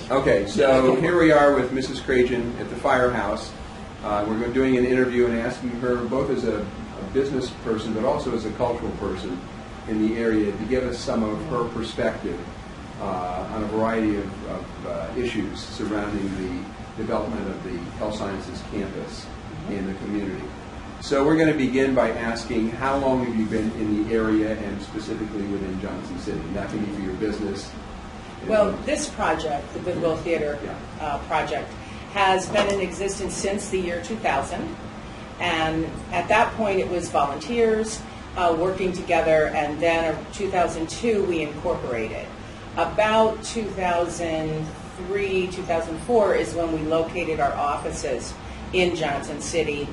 Okay, so here we are with Mrs. Kradjian at the firehouse. We're doing an interview and asking her, both as a business person but also as a cultural person in the area, to give us some of her perspective on a variety of issues surrounding the development of the health sciences campus in the community. So we're going to begin by asking, how long have you been in the area and specifically within Johnson City? And that can be for your business. Well, this project, the Goodwill Theater project, has been in existence since the year 2000. And at that point, it was volunteers working together, and then in 2002, we incorporated. About 2003, 2004 is when we located our offices in Johnson City,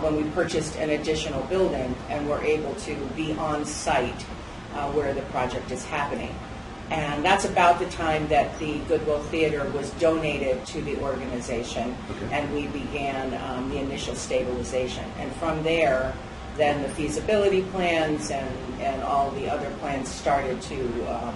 when we purchased an additional building and were able to be on site where the project is happening. And that's about the time that the Goodwill Theater was donated to the organization, and we began the initial stabilization. And from there, then the feasibility plans and all the other plans started to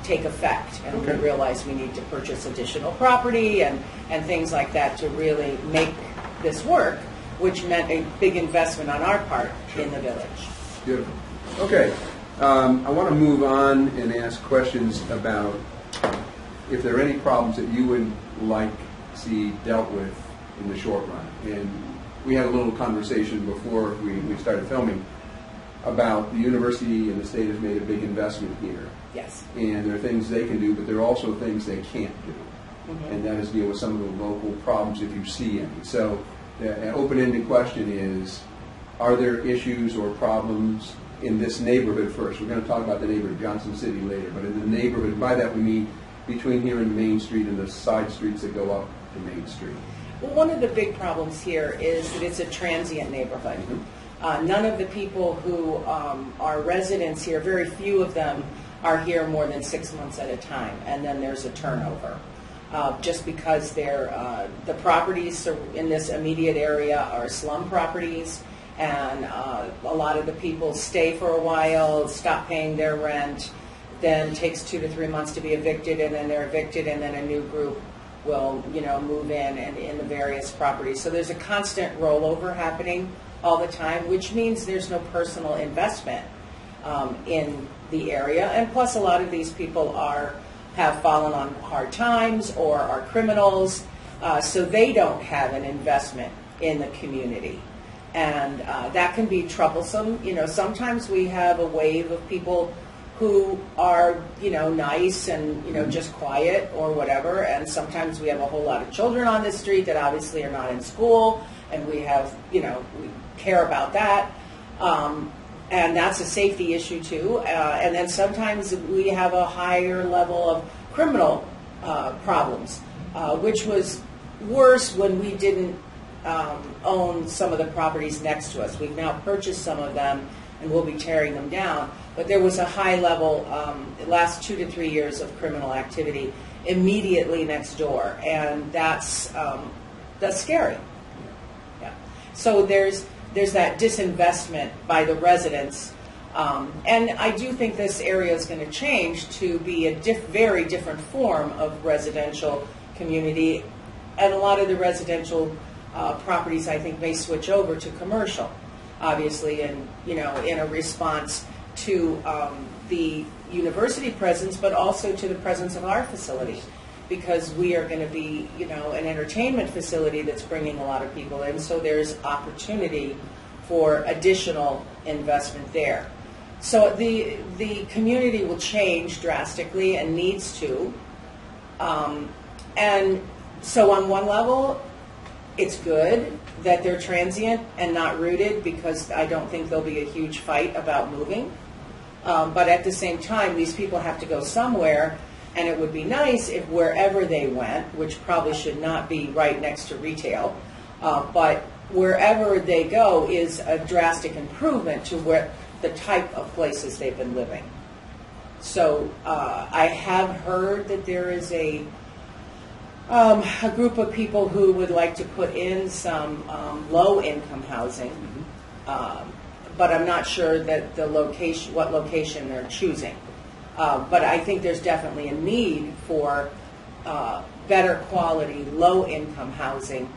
take effect. And we realized we need to purchase additional property and things like that to really make this work, which meant a big investment on our part in the village. Beautiful. Okay. I want to move on and ask questions about if there are any problems that you would like to see dealt with in the short run. And we had a little conversation before we started filming about the university and the state has made a big investment here. Yes. And there are things they can do, but there are also things they can't do. And that is deal with some of the local problems if you see any. So an open-ended question is, are there issues or problems in this neighborhood first? We're going to talk about the neighborhood of Johnson City later, but in the neighborhood, by that we mean between here and Main Street and the side streets that go up to Main Street. Well, one of the big problems here is that it's a transient neighborhood. None of the people who are residents here, very few of them are here more than 6 months at a time, and then there's a turnover. Just because the properties in this immediate area are slum properties, and a lot of the people stay for a while, stop paying their rent, then takes 2 to 3 months to be evicted, and then they're evicted, and then a new group will, move in and in the various properties. So there's a constant rollover happening all the time, which means there's no personal investment in the area. And plus, a lot of these people have fallen on hard times or are criminals, so they don't have an investment in the community. And that can be troublesome. Sometimes we have a wave of people who are, nice and, just quiet or whatever. And sometimes we have a whole lot of children on the street that obviously are not in school, and we have, we care about that. And that's a safety issue too. And then sometimes we have a higher level of criminal problems, which was worse when we didn't own some of the properties next to us. We've now purchased some of them and we'll be tearing them down. But there was a high level, the last 2 to 3 years of criminal activity immediately next door, and that's scary. Yeah. So there's that disinvestment by the residents, and I do think this area is going to change to be a very different form of residential community, and a lot of the residential properties, I think, may switch over to commercial, obviously, and in a response to the university presence, but also to the presence of our facility, because we are going to be, an entertainment facility that's bringing a lot of people in. So there's opportunity for additional investment there. So the community will change drastically and needs to. And so on one level, it's good that they're transient and not rooted, because I don't think there'll be a huge fight about moving. But at the same time, these people have to go somewhere, and it would be nice if wherever they went, which probably should not be right next to retail, but wherever they go is a drastic improvement to the type of places they've been living. So I have heard that there is a group of people who would like to put in some low-income housing, but I'm not sure that what location they're choosing. But I think there's definitely a need for better quality, low-income housing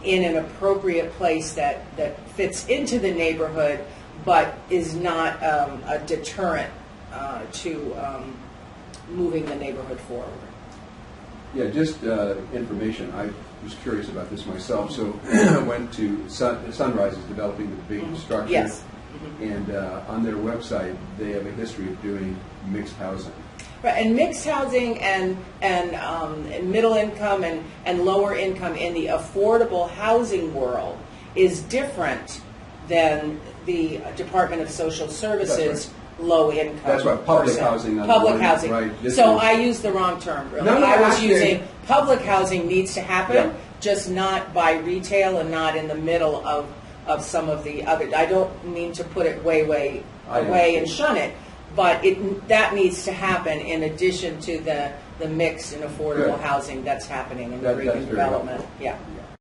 in an appropriate place that fits into the neighborhood, but is not a deterrent to moving the neighborhood forward. Yeah, just information. I was curious about this myself. So I went to Sunrise is developing the big structure. Yes. And on their website, they have a history of doing mixed housing. Right, and mixed housing and middle income and lower income in the affordable housing world is different than the Department of Social Services low income. That's right, public person. housing. Public housing. Right. So I used the wrong term, really. No, I was actually, using public housing needs to happen, Yeah. just not by retail and not in the middle of some of the other. I don't mean to put it way away and shun it, but that needs to happen in addition to the mixed and affordable Good. housing that's happening in the That's urban very development. helpful. Yeah.